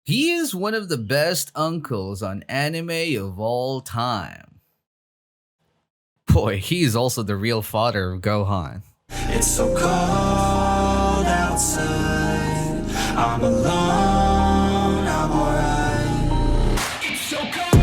He is one of the best uncles on anime of all time. Boy, he is also the real father of Gohan. It's so cold outside. I'm alone, I'm alright. It's so cold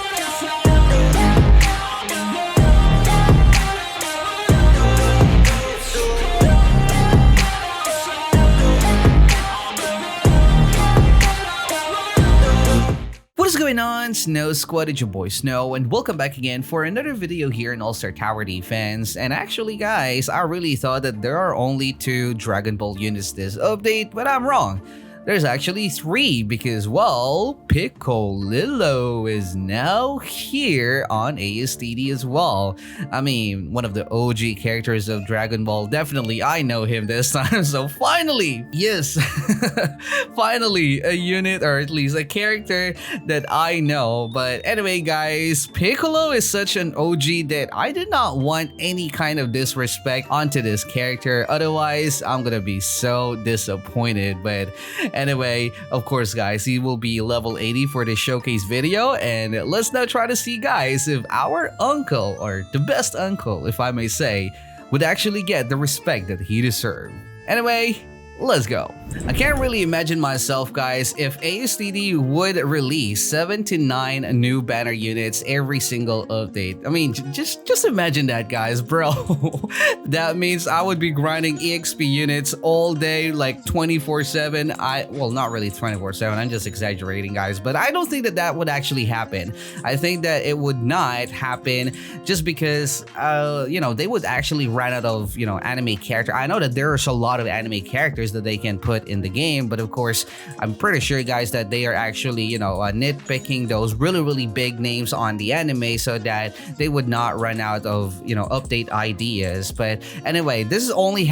outside. I'm alone. It's so cold outside. What is going on, Snow Squad? It's your boy Snow, and welcome back again for another video here in All-Star Tower Defense. And actually, guys, I really thought that there are only 2 Dragon Ball units this update, but I'm wrong. There's actually 3 because, well, Piccolo is now here on ASTD as well. I mean, one of the OG characters of Dragon Ball. Definitely, I know him this time. So finally, yes, finally a unit, or at least a character that I know. But anyway, guys, Piccolo is such an OG that I did not want any kind of disrespect onto this character. Otherwise, I'm gonna be so disappointed. But anyway, of course, guys, he will be level 80 for this showcase video, and let's now try to see, guys, if our uncle, or the best uncle, if I may say, would actually get the respect that he deserves. Anyway, let's go. I can't really imagine myself, guys, if ASTD would release 7 to 9 new banner units every single update. I mean, just imagine that, guys, bro. That means I would be grinding EXP units all day, like 24/7. Well, not really 24/7. I'm just exaggerating, guys, but I don't think that that would actually happen. I think that it would not happen just because, they would actually run out of, anime character. I know that there's a lot of anime characters that they can put in the game, but of course I'm pretty sure, guys, that they are actually nitpicking those really big names on the anime so that they would not run out of update ideas. But anyway, this will only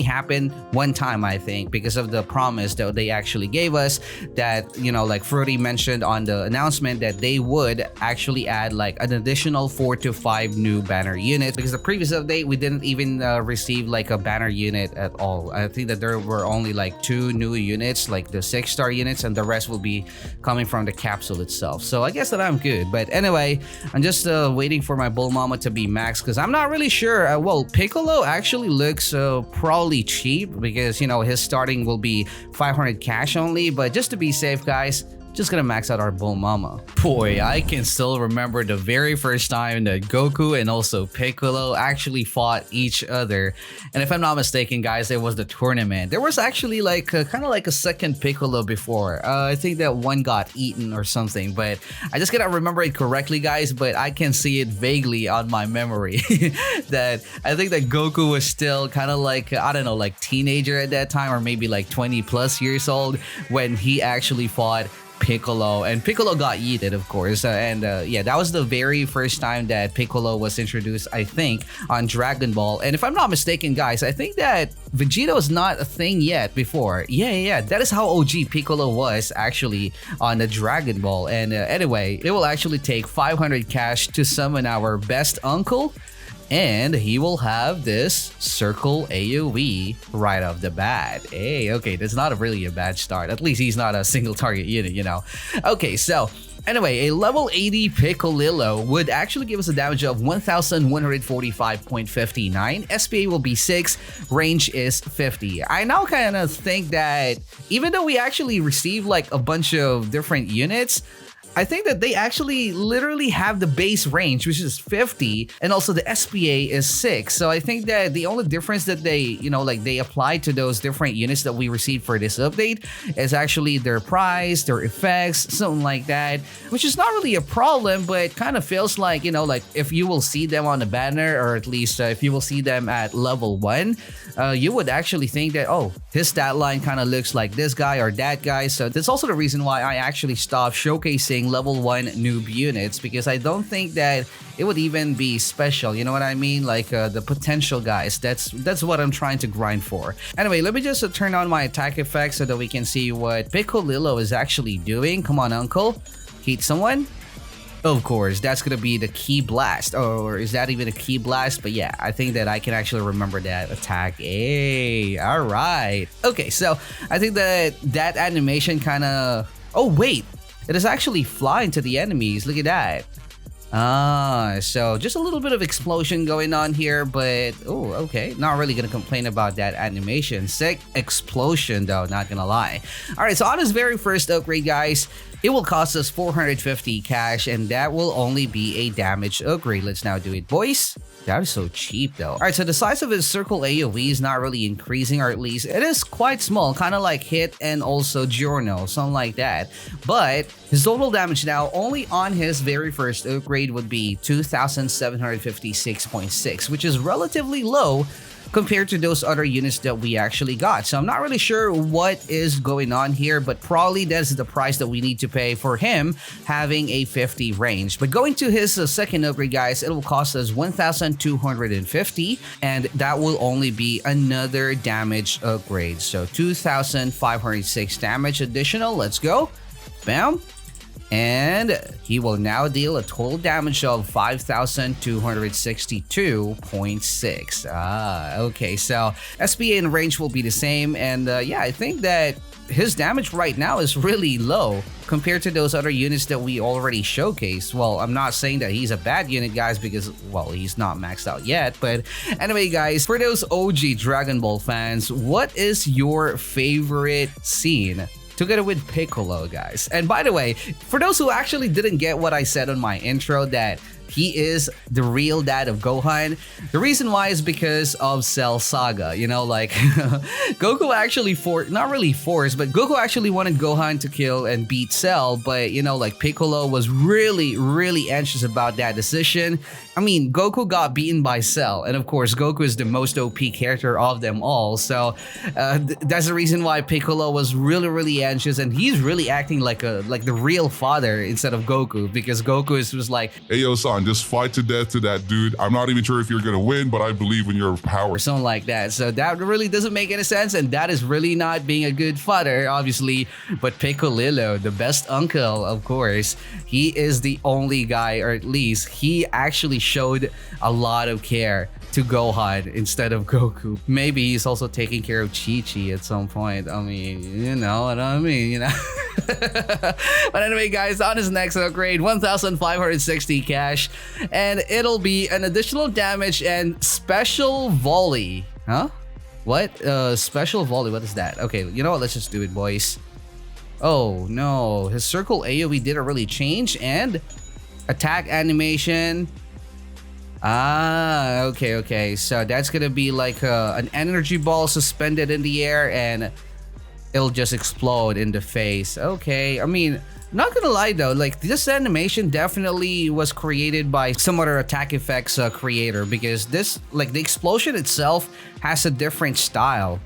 happen one time, I think, because of the promise that they actually gave us, that like Fruity mentioned on the announcement, that they would actually add like an additional 4 to 5 new banner units, because the previous update we didn't even receive like a banner unit at all. I think that there were only like 2 new units, like the 6-star units, and the rest will be coming from the capsule itself. So I guess that I'm good. But anyway, I'm just waiting for my Bull Mama to be max, because I'm not really sure. Well, Piccolo actually looks probably cheap, because his starting will be 500 cash only. But just to be safe, guys, just gonna max out our Bull Mama. Boy, I can still remember the very first time that Goku and also Piccolo actually fought each other. And if I'm not mistaken, guys, it was the tournament. There was actually like kind of like a second Piccolo before. I think that one got eaten or something, but I just cannot remember it correctly, guys, but I can see it vaguely on my memory. That I think that Goku was still kind of like, I don't know, like teenager at that time, or maybe like 20 plus years old when he actually fought Piccolo, and Piccolo got yeeted, of course. Yeah, that was the very first time that Piccolo was introduced, I think, on Dragon Ball. And if I'm not mistaken, guys, I think that Vegeta was not a thing yet before. Yeah, that is how OG Piccolo was actually on the Dragon Ball. And anyway, it will actually take 500 cash to summon our best uncle, and he will have this circle AoE right off the bat. Hey, okay, that's not really a bad start. At least he's not a single target unit, Okay, so anyway, a level 80 Piccolo would actually give us a damage of 1145.59. SPA will be 6, range is 50. I now kind of think that even though we actually received like a bunch of different units, I think that they actually literally have the base range, which is 50, and also the SPA is 6. So I think that the only difference that they, they apply to those different units that we received for this update is actually their price, their effects, something like that, which is not really a problem, but kind of feels like, like if you will see them on the banner, or at least if you will see them at level 1, you would actually think that, oh, his stat line kind of looks like this guy or that guy. So that's also the reason why I actually stopped showcasing level 1 noob units, because I don't think that it would even be special, you know what I mean? Like the potential guys, that's what I'm trying to grind for. Anyway, let me just turn on my attack effects so that we can see what Piccolo is actually doing. Come on, uncle, hit someone. Of course, that's gonna be the key blast. Or is that even a key blast? But yeah, I think that I can actually remember that attack. Hey, all right. Okay, so I think that animation kind of... Oh, wait. It is actually flying to the enemies. Look at that. So just a little bit of explosion going on here, but oh, okay. Not really gonna complain about that animation. Sick explosion though, not gonna lie. All right, so on his very first upgrade, guys, it will cost us 450 cash, and that will only be a damage upgrade. Let's now do it, boys. That is so cheap though. All right, so the size of his circle AoE is not really increasing, or at least it is quite small, kind of like Hit and also Giorno, something like that. But his total damage now only on his very first upgrade would be 2,756.6, which is relatively low compared to those other units that we actually got. So I'm not really sure what is going on here, but probably that's the price that we need to pay for him having a 50 range. But going to his second upgrade, guys, it will cost us 1,250, and that will only be another damage upgrade. So 2,506 damage additional. Let's go. Bam. And he will now deal a total damage of 5,262.6. Okay, so SPA and range will be the same, and yeah, I think that his damage right now is really low compared to those other units that we already showcased. Well, I'm not saying that he's a bad unit, guys, because, well, he's not maxed out yet. But anyway, guys, for those OG Dragon Ball fans, what is your favorite scene together with Piccolo, guys? And by the way, for those who actually didn't get what I said on my intro, that he is the real dad of Gohan, the reason why is because of Cell Saga. You know, like Goku actually not really forced, but Goku actually wanted Gohan to kill and beat Cell, but you know, like Piccolo was really anxious about that decision. I mean, Goku got beaten by Cell, and of course Goku is the most OP character of them all, so that's the reason why Piccolo was really anxious, and he's really acting like the real father instead of Goku, because Goku was like, "Hey yo, son, just fight to death to that dude. I'm not even sure if you're gonna win, but I believe in your power." Or something like that. So that really doesn't make any sense, and that is really not being a good father, obviously. But Piccolillo, the best uncle, of course, he is the only guy, or at least he actually showed a lot of care to Gohan instead of Goku. Maybe he's also taking care of Chi-Chi at some point. I mean, you know what I mean, you know. But anyway, guys, on his next upgrade, 1,560 cash, and it'll be an additional damage and special volley. Huh? What? Special volley, what is that? Okay, you know what, let's just do it, boys. Oh no, his circle AoE didn't really change, and attack animation. Okay. So that's gonna be like an energy ball suspended in the air, and it'll just explode in the face. Okay, I mean, not gonna lie though, like this animation definitely was created by some other attack effects creator, because this, like the explosion itself has a different style.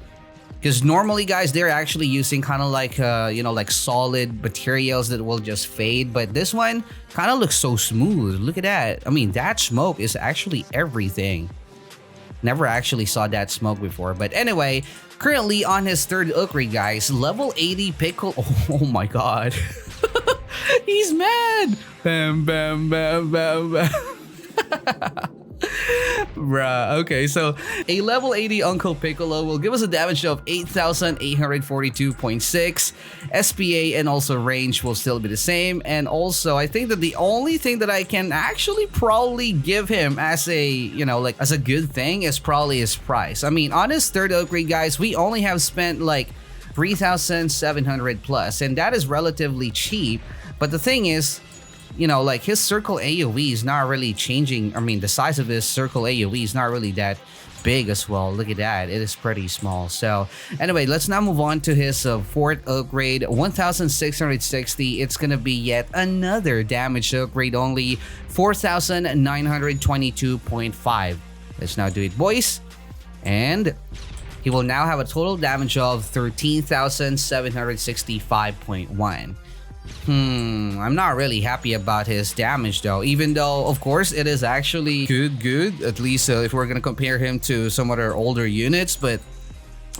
Because normally, guys, they're actually using kind of like, you know, like solid materials that will just fade. But this one kind of looks so smooth. Look at that. I mean, that smoke is actually everything. Never actually saw that smoke before. But anyway, currently on his third upgrade, guys, level 80 Piccolo. Oh my god. He's mad. Bam, bam, bam, bam, bam. Bruh, okay, so a level 80 Uncle Piccolo will give us a damage of 8,842.6. SPA and also range will still be the same. And also, I think that the only thing that I can actually probably give him as a, you know, like as a good thing is probably his price. I mean, on his third upgrade, guys, we only have spent like 3,700 plus, and that is relatively cheap. But the thing is, you know, like his circle AoE is not really changing. I mean, the size of his circle AoE is not really that big as well. Look at that, it is pretty small. So anyway, let's now move on to his fourth upgrade, 1,660. It's gonna be yet another damage upgrade, only 4,922.5. Let's now do it, boys. And he will now have a total damage of 13,765.1. I'm not really happy about his damage though, even though of course it is actually good, at least if we're gonna compare him to some other older units. But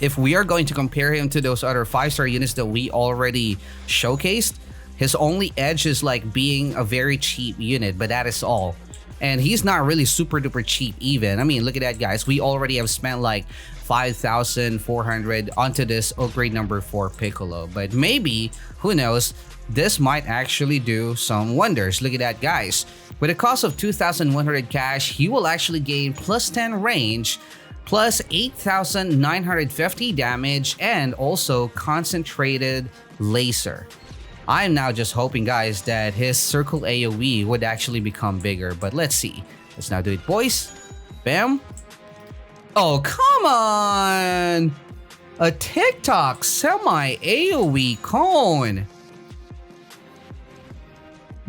if we are going to compare him to those other 5-star units that we already showcased, His only edge is like being a very cheap unit, but that is all. And he's not really super duper cheap even. I mean, look at that, guys. We already have spent like 5,400 onto this upgrade number 4 Piccolo. But maybe, who knows, this might actually do some wonders. Look at that, guys. With a cost of 2,100 cash, he will actually gain plus 10 range, plus 8,950 damage, and also concentrated laser. I'm now just hoping, guys, that his circle AoE would actually become bigger, but let's see. Let's now do it, boys. Bam. Oh, come on! A TikTok semi AoE cone.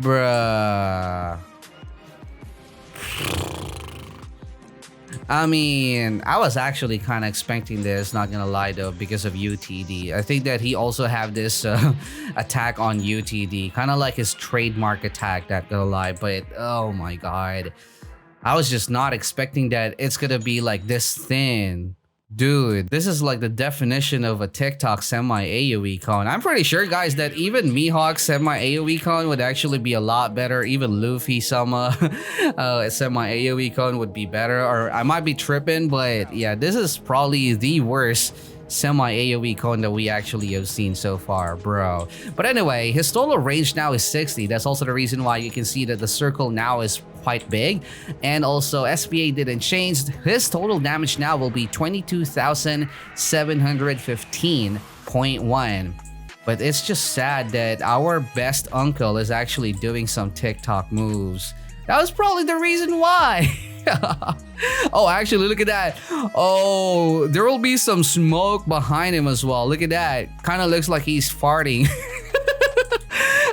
Bruh. I mean, I was actually kind of expecting this, not gonna lie though, because of UTD. I think that he also have this attack on UTD, kind of like his trademark attack, not gonna lie, but oh my god. I was just not expecting that it's gonna be like this thin. Dude, this is like the definition of a TikTok semi AoE cone. I'm pretty sure, guys, that even Mihawk's semi AoE cone would actually be a lot better. Even Luffy semi AoE cone would be better. Or I might be tripping, but yeah, this is probably the worst semi AoE cone that we actually have seen so far, bro. But anyway, his total range now is 60. That's also the reason why you can see that the circle now is quite big, and also SPA didn't change. His total damage now will be 22,715.1. But it's just sad that our best uncle is actually doing some TikTok moves. That was probably the reason why. Oh, actually, look at that. Oh, there will be some smoke behind him as well. Look at that. Kind of looks like he's farting.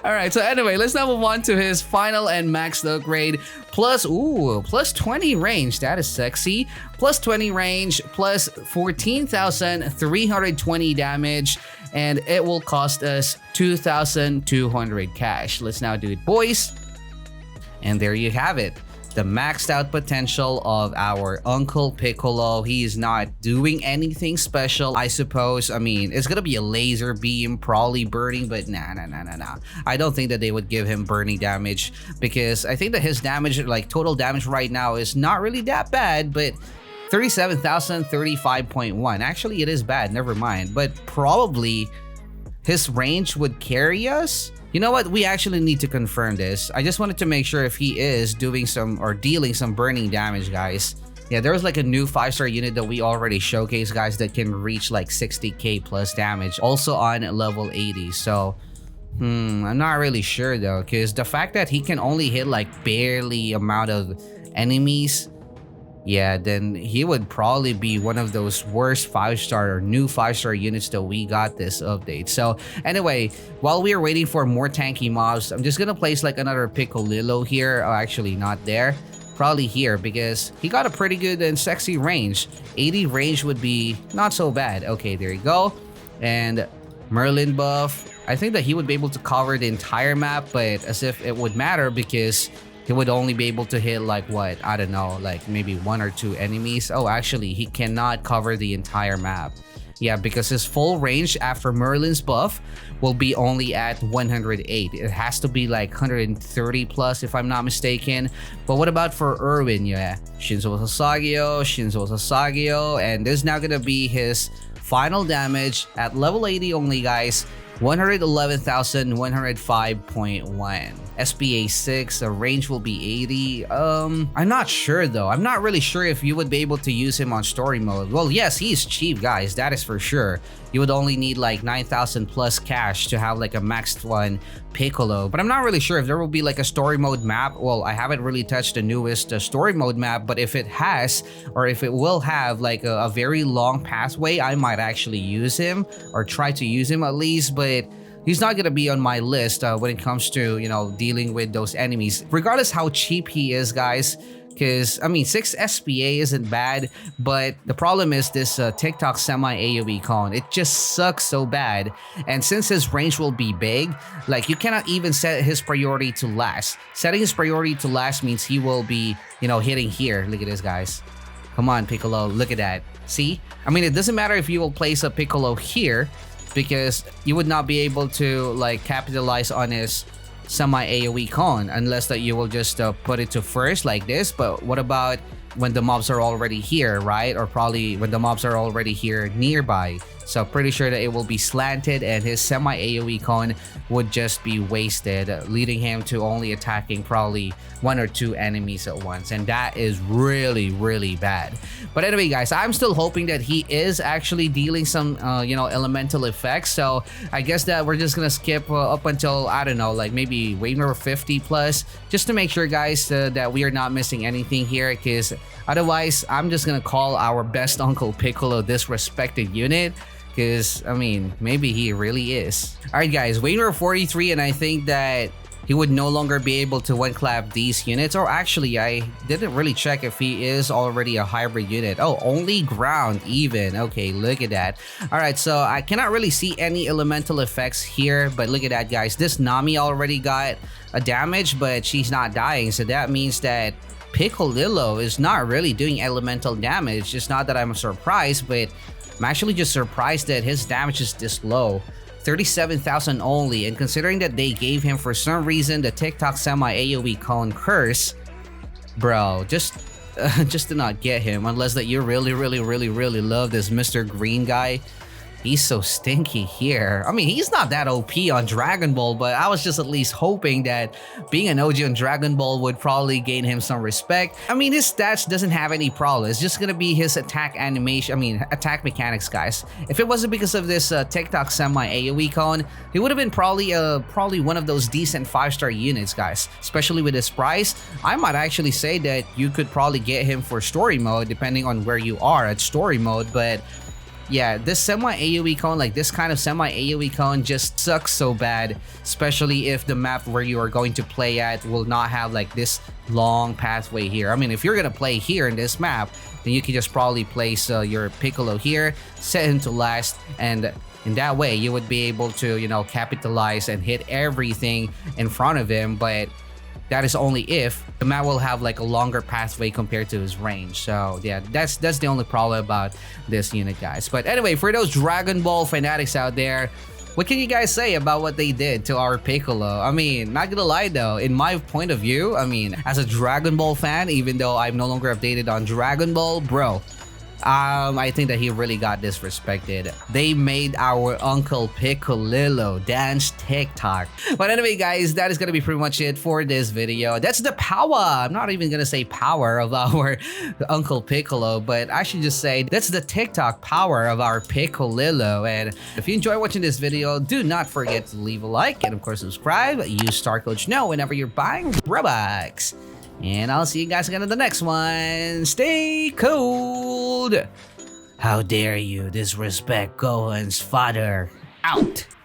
Alright, so anyway, let's now move on to his final and maxed upgrade. Plus 20 range. That is sexy. Plus 20 range, plus 14,320 damage, and it will cost us 2,200 cash. Let's now do it, boys. And there you have it. The maxed out potential of our Uncle Piccolo. He is not doing anything special, I suppose. I mean, it's gonna be a laser beam, probably burning, but nah. I don't think that they would give him burning damage, because I think that his damage, like total damage right now, is not really that bad, but 37,035.1. Actually, it is bad, never mind. But probably his range would carry us. You know what? We actually need to confirm this. I just wanted to make sure if he is doing some or dealing some burning damage, guys. Yeah, there was like a new 5-star unit that we already showcased, guys, that can reach like 60k plus damage, also on level 80. So, I'm not really sure though, because the fact that he can only hit like barely amount of enemies, yeah, then he would probably be one of those worst 5-star or new 5-star units that we got this update. So anyway, while we are waiting for more tanky mobs, I'm just gonna place like another Piccolo here. Oh, actually not there, probably here, because he got a pretty good and sexy range. 80 range would be not so bad. Okay, there you go. And Merlin buff, I think that he would be able to cover the entire map, but as if it would matter, because he would only be able to hit like what, I don't know, like maybe 1 or 2 enemies. Oh, actually, he cannot cover the entire map. Yeah, because his full range after Merlin's buff will be only at 108. It has to be like 130 plus if I'm not mistaken. But what about for Irwin? Yeah, Shinzo Sasageo, and this is now gonna be his final damage at level 80 only, guys. 111,105.1. SPA 6, the range will be 80. I'm not sure though. I'm not really sure if you would be able to use him on story mode. Well, yes, he's cheap, guys, that is for sure. You would only need like 9,000 plus cash to have like a maxed one Piccolo, but I'm not really sure if there will be like a story mode map. Well, I haven't really touched the newest story mode map, but if it has, or if it will have like a very long pathway, I might actually use him or try to use him at least, but he's not gonna be on my list when it comes to, you know, dealing with those enemies, regardless how cheap he is, guys. Because, I mean, 6 SPA isn't bad, but the problem is this TikTok semi AoE cone. It just sucks so bad. And since his range will be big, like, you cannot even set his priority to last. Setting his priority to last means he will be, you know, hitting here. Look at this, guys. Come on, Piccolo. Look at that. See? I mean, it doesn't matter if you will place a Piccolo here, because you would not be able to like capitalize on his semi AoE con unless that you will just put it to first like this. But what about when the mobs are already here, right? Or probably when the mobs are already here nearby. So pretty sure that it will be slanted and his semi AoE con would just be wasted, leading him to only attacking probably 1 or 2 enemies at once. And that is really, really bad. But anyway, guys, I'm still hoping that he is actually dealing some, elemental effects. So I guess that we're just gonna skip up until, I don't know, like maybe wave number 50 plus, just to make sure, guys, that we are not missing anything here. Because otherwise, I'm just gonna call our best Uncle Piccolo disrespected unit. Because, I mean, maybe he really is. Alright guys, wave number 43, and I think that he would no longer be able to one-clap these units. Or actually, I didn't really check if he is already a hybrid unit. Oh, only ground even. Okay, look at that. Alright, so I cannot really see any elemental effects here. But look at that, guys. This Nami already got a damage, but she's not dying. So that means that Piccolo is not really doing elemental damage. It's not that I'm surprised, but I'm actually just surprised that his damage is this low. 37,000 only, and considering that they gave him for some reason the TikTok semi AoE cone curse, bro, just do not get him unless that you really love this Mr. Green guy. He's so stinky here. I mean, he's not that OP on Dragon Ball, but I was just at least hoping that being an OG on Dragon Ball would probably gain him some respect. I mean, his stats doesn't have any problem. It's just gonna be his attack animation, attack mechanics, guys. If it wasn't because of this TikTok semi AoE cone, he would have been probably one of those decent 5-star units, guys. Especially with his price, I might actually say that you could probably get him for story mode, depending on where you are at story mode, but yeah, this semi AoE cone, like this kind of semi AoE cone just sucks so bad, especially if the map where you are going to play at will not have like this long pathway here. I mean, if you're gonna play here in this map, then you can just probably place your Piccolo here, set him to last, and in that way you would be able to, capitalize and hit everything in front of him. But that is only if the map will have like a longer pathway compared to his range. So yeah, that's the only problem about this unit, guys. But anyway, for those Dragon Ball fanatics out there, what can you guys say about what they did to our Piccolo? I mean, not gonna lie though, in my point of view, I mean, as a Dragon Ball fan, even though I'm no longer updated on Dragon Ball, bro, I think that he really got disrespected. They made our Uncle Piccolo dance TikTok. But anyway, guys, that is gonna be pretty much it for this video. That's the power. I'm not even gonna say power of our Uncle Piccolo, but I should just say that's the TikTok power of our Piccolo. And if you enjoy watching this video, do not forget to leave a like and of course subscribe. Use StarCode Know whenever you're buying Roblox. And I'll see you guys again in the next one. Stay cold. How dare you disrespect Gohan's father? Out.